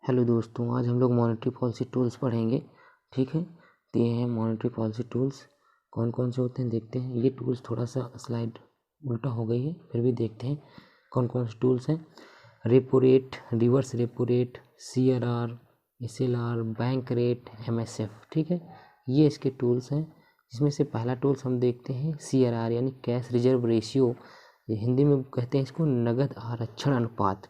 Hello दोस्तों, आज हम लोग मॉनेटरी पॉलिसी टूल्स पढ़ेंगे। ठीक है, तो ये हैं मॉनेटरी पॉलिसी टूल्स। कौन कौन से होते हैं देखते हैं। ये टूल्स थोड़ा सा स्लाइड उल्टा हो गई है, फिर भी देखते हैं कौन कौन से टूल्स हैं। Repo rate, reverse repo rate, CRR, SLR, bank rate, MSF। ठीक है, ये इसके टूल्स हैं। जिसमें से पहला टूल्स हम देखते हैं CRR यानी कैश रिजर्व रेशियो। हिंदी में कहते हैं इसको नगद आरक्षण अनुपात।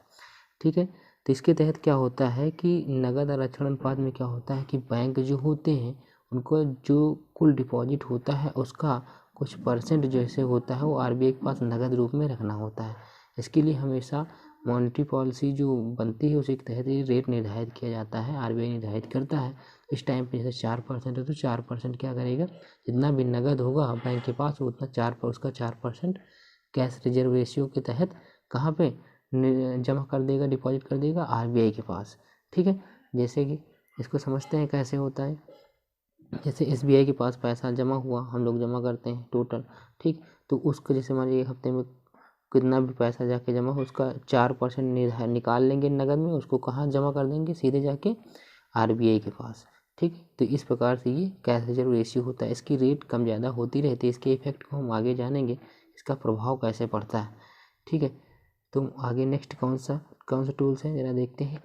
ठीक है, तो इसके तहत क्या होता है कि नगद आरक्षण अनुपात में क्या होता है कि बैंक जो होते हैं उनको जो कुल डिपॉजिट होता है उसका कुछ परसेंट जैसे होता है वो RBI के पास नगद रूप में रखना होता है। इसके लिए हमेशा मॉनेटरी पॉलिसी जो बनती है उसी के तहत ये रेट निर्धारित किया जाता है, RBI निर्धारित करता है। इस टाइम पे जैसे 4% है तो 4% क्या करेगा, जितना भी नगद होगा बैंक के पास उतना उसका 4% कैश रिजर्व रेशियो के तहत कहाँ पे जमा कर देगा, डिपॉजिट कर देगा RBI के पास। ठीक है, जैसे कि इसको समझते हैं कैसे होता है। जैसे SBI के पास पैसा जमा हुआ, हम लोग जमा करते हैं टोटल। ठीक, तो उसको जैसे मान लीजिए एक हफ्ते में कितना भी पैसा जाके जमा हो उसका 4% निकाल लेंगे नगद में, उसको कहाँ जमा कर देंगे, सीधे जाके RBI के पास। ठीक, तो इस प्रकार से ये कैश रिजर्व रेशियो होता है। इसकी रेट कम ज़्यादा होती रहती है। इसके इफेक्ट को हम आगे जानेंगे, इसका प्रभाव कैसे पड़ता है। ठीक है, तो आगे नेक्स्ट कौन सा टूल्स है ज़रा देखते हैं।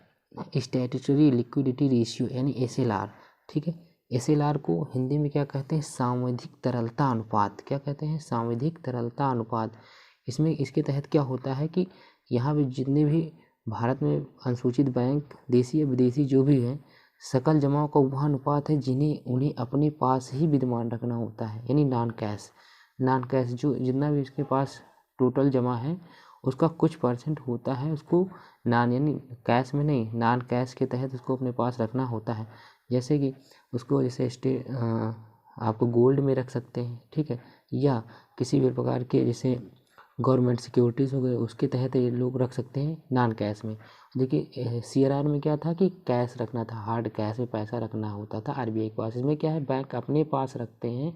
स्टैट्यूटरी लिक्विडिटी रेशियो यानी SLR। ठीक है, SLR को हिंदी में क्या कहते हैं, सांविधिक तरलता अनुपात। क्या कहते हैं, सांविधिक तरलता अनुपात। इसमें इसके तहत क्या होता है कि यहाँ पे जितने भी भारत में अनुसूचित बैंक देशी या विदेशी जो भी हैं, सकल जमाओं का वह अनुपात है जिन्हें उन्हें अपने पास ही विद्यमान रखना होता है, यानी नॉन कैश जो जितना भी इसके पास टोटल जमा है उसका कुछ परसेंट होता है उसको यानी कैश में नहीं, नॉन कैश के तहत उसको अपने पास रखना होता है। जैसे कि उसको जैसे आपको गोल्ड में रख सकते हैं। ठीक है, या किसी भी प्रकार के जैसे गवर्नमेंट सिक्योरिटीज़ हो गए उसके तहत ये लोग रख सकते हैं नॉन कैश में। देखिए CRR में क्या था कि कैश रखना था, हार्ड कैश में पैसा रखना होता था RBI के पास। इसमें क्या है, बैंक अपने पास रखते हैं,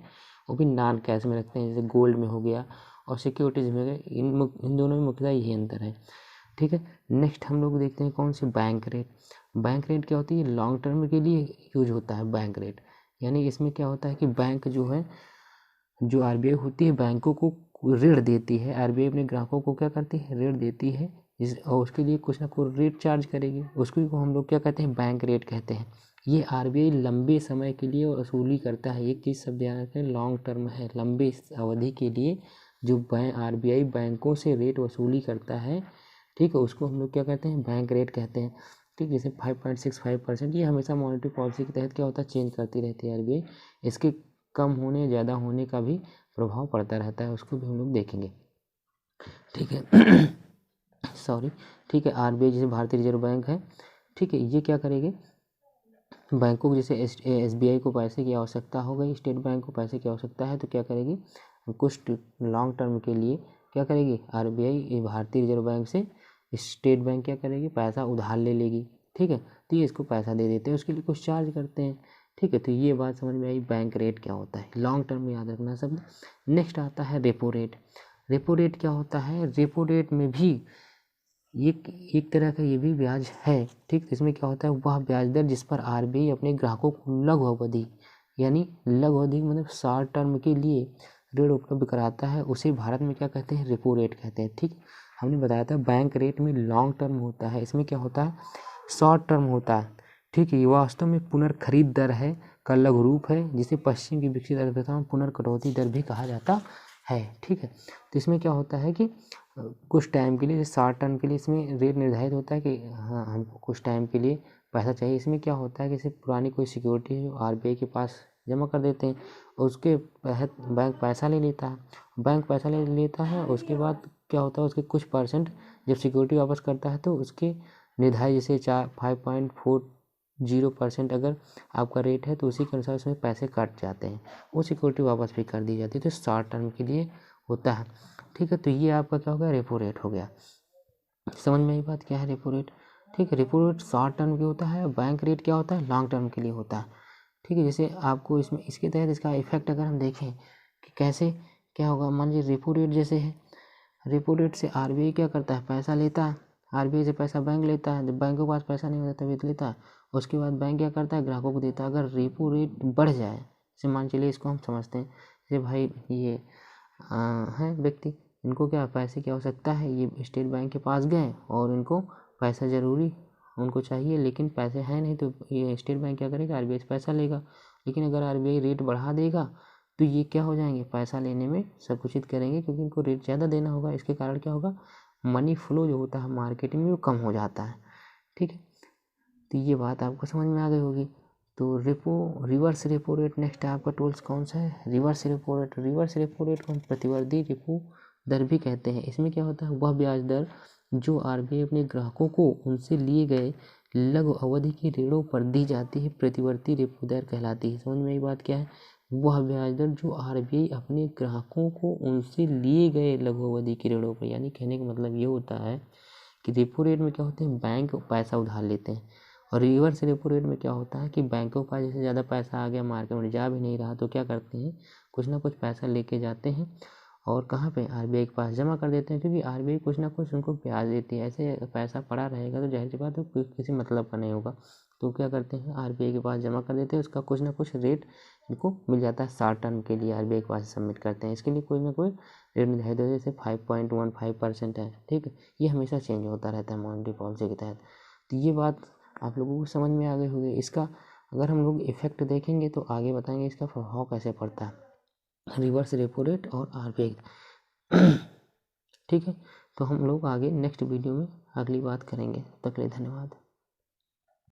वो भी नॉन कैश में रखते हैं, जैसे गोल्ड में हो गया और सिक्योरिटीज़ में गए। इन दोनों में मुख्यतः यही अंतर है। ठीक है, नेक्स्ट हम लोग देखते हैं कौन सी, बैंक रेट। बैंक रेट क्या होती है, लॉन्ग टर्म के लिए यूज होता है बैंक रेट। यानी इसमें क्या होता है कि बैंक जो है, जो RBI होती है बैंकों को ऋण देती है। RBI अपने ग्राहकों को क्या करती है, ऋण देती है, और उसके लिए कुछ ना कुछ रेट चार्ज करेगी, उसको को हम लोग क्या कहते हैं, बैंक रेट कहते हैं। ये RBI लंबे समय के लिए वसूली करता है। एक चीज़ सब ध्यान रखें, लॉन्ग टर्म है, लंबे अवधि के लिए जो RBI बैंकों से रेट वसूली करता है, ठीक है, उसको हम लोग क्या कहते हैं, बैंक रेट कहते हैं। ठीक, जैसे 5.65%, ये हमेशा मॉनेटरी पॉलिसी के तहत क्या होता है, चेंज करती रहती है RBI। इसके कम होने ज़्यादा होने का भी प्रभाव पड़ता रहता है, उसको भी हम लोग देखेंगे। ठीक है सॉरी। ठीक है, RBI जैसे भारतीय रिजर्व बैंक है, ठीक है, ये क्या करेगी, बैंकों को जैसे SBI को पैसे की आवश्यकता हो गई, स्टेट बैंक को पैसे की आवश्यकता है, तो क्या करेगी, कुछ लॉन्ग टर्म के लिए क्या करेगी RBI भारतीय रिजर्व बैंक से स्टेट बैंक क्या करेगी, पैसा उधार ले लेगी। ठीक है, तो ये इसको पैसा दे देते हैं, उसके लिए कुछ चार्ज करते हैं। ठीक है, तो ये बात समझ में आई, बैंक रेट क्या होता है, लॉन्ग टर्म में याद रखना सब। नेक्स्ट आता है रेपो रेट। रेपो रेट क्या होता है, रेपो रेट में भी एक तरह का ये भी ब्याज है। ठीक, इसमें क्या होता है, वह ब्याज दर जिस पर RBI अपने ग्राहकों को लघु अवधि यानी लघु अवधि मतलब शॉर्ट टर्म के लिए ऋण उपलब्ध कराता है, उसे भारत में क्या कहते हैं, रेपो रेट कहते हैं। ठीक, हमने बताया था बैंक रेट में लॉन्ग टर्म होता है, इसमें क्या होता है, शॉर्ट टर्म होता है। ठीक है, ये वास्तव में पुनर्खरीद दर है का लघु रूप है, जिसे पश्चिम की विकसित अर्थव्यवस्था में पुनर्कटौती दर भी कहा जाता है। ठीक है, तो इसमें क्या होता है कि कुछ टाइम के लिए, शॉर्ट टर्म के लिए इसमें रेट निर्धारित होता है कि हाँ हमको कुछ टाइम के लिए पैसा चाहिए। इसमें क्या होता है कि जैसे पुरानी कोई सिक्योरिटी है RBI के पास जमा कर देते हैं, और उसके तहत बैंक पैसा ले लेता है। बैंक पैसा ले लेता है, उसके बाद क्या होता है, उसके कुछ परसेंट जब सिक्योरिटी वापस करता है तो उसके निर्धारित जैसे 5.40% अगर आपका रेट है तो उसी के अनुसार उसमें पैसे कट जाते हैं, वो सिक्योरिटी वापस भी कर दी जाती है। तो शॉर्ट टर्म के लिए होता है। ठीक है, तो ये आपका क्या हो गया, रेपो रेट हो गया। समझ में आई बात, क्या है रेपो रेट। ठीक है, रेपो रेट शॉर्ट टर्म के होता है, बैंक रेट क्या होता है, लॉन्ग टर्म के लिए होता है। ठीक है, जैसे आपको इसमें इसके तहत इसका इफेक्ट अगर हम देखें कि कैसे क्या होगा, मान लीजिए रेपो रेट जैसे है, रेपो रेट से RBI क्या करता है, पैसा लेता है, आरबीआई से पैसा बैंक लेता है, जब बैंक के पास पैसा नहीं होता तभी तो लेता है। उसके बाद बैंक क्या करता है, ग्राहकों को देता है। अगर रेपो रेट बढ़ जाए, जैसे मान चलिए इसको हम समझते हैं, जैसे भाई ये हैं व्यक्ति, इनको क्या पैसे की आवश्यकता है, ये स्टेट बैंक के पास गए और इनको पैसा ज़रूरी उनको चाहिए, लेकिन पैसे हैं नहीं, तो ये स्टेट बैंक क्या करेगा, आरबीआई से पैसा लेगा। लेकिन अगर आरबीआई रेट बढ़ा देगा तो ये क्या हो जाएंगे, पैसा लेने में संकुचित करेंगे, क्योंकि इनको रेट ज़्यादा देना होगा। इसके कारण क्या होगा, मनी फ्लो जो होता है मार्केट में वो कम हो जाता है। ठीक है, तो ये बात आपको समझ में आ गई होगी। तो रिवर्स रेपो रेट नेक्स्ट है आपका टूल्स कौन सा है, reverse repo rate. Reverse repo rate को हम प्रतिवर्ती रेपो दर भी कहते हैं। इसमें क्या होता है, वह ब्याज दर जो आरबीआई अपने ग्राहकों को उनसे लिए गए लघु अवधि के ऋणों पर दी जाती है, प्रतिवर्ती रेपो दर कहलाती है। समझ में ये बात क्या है, वह ब्याज दर जो आरबीआई अपने ग्राहकों को उनसे लिए गए लघु अवधि के ऋणों पर, यानी कहने का मतलब ये होता है कि रेपो रेट में क्या होते हैं, बैंक पैसा उधार लेते हैं, और रिवर्स रेपो रेट में क्या होता है कि बैंकों के पास जैसे ज़्यादा पैसा आ गया, मार्केट में जा भी नहीं रहा, तो क्या करते हैं, कुछ ना कुछ पैसा लेके जाते हैं और कहाँ पे, आरबीआई के पास जमा कर देते हैं, क्योंकि आरबीआई कुछ ना कुछ उनको ब्याज देती है। ऐसे पैसा पड़ा रहेगा तो जाहिर सी बात है किसी मतलब का नहीं होगा, तो क्या करते हैं, आरबीआई के पास जमा कर देते हैं, उसका कुछ ना कुछ रेट इनको मिल जाता है, शॉर्ट टर्म के लिए आरबीआई के पास सबमिट करते हैं। इसके लिए कोई ना कोई रेट निर्धारित होता है, जैसे 5.15% है। ठीक है, ये हमेशा चेंज होता रहता है मॉनेटरी पॉलिसी के तहत। तो ये बात आप लोगों को समझ में आ गई होगी। इसका अगर हम लोग इफेक्ट देखेंगे तो आगे बताएंगे इसका प्रभाव कैसे पड़ता है, रिवर्स रेपो रेट और आरबीआई। ठीक है, तो हम लोग आगे नेक्स्ट वीडियो में अगली बात करेंगे। तब तक के लिए धन्यवाद।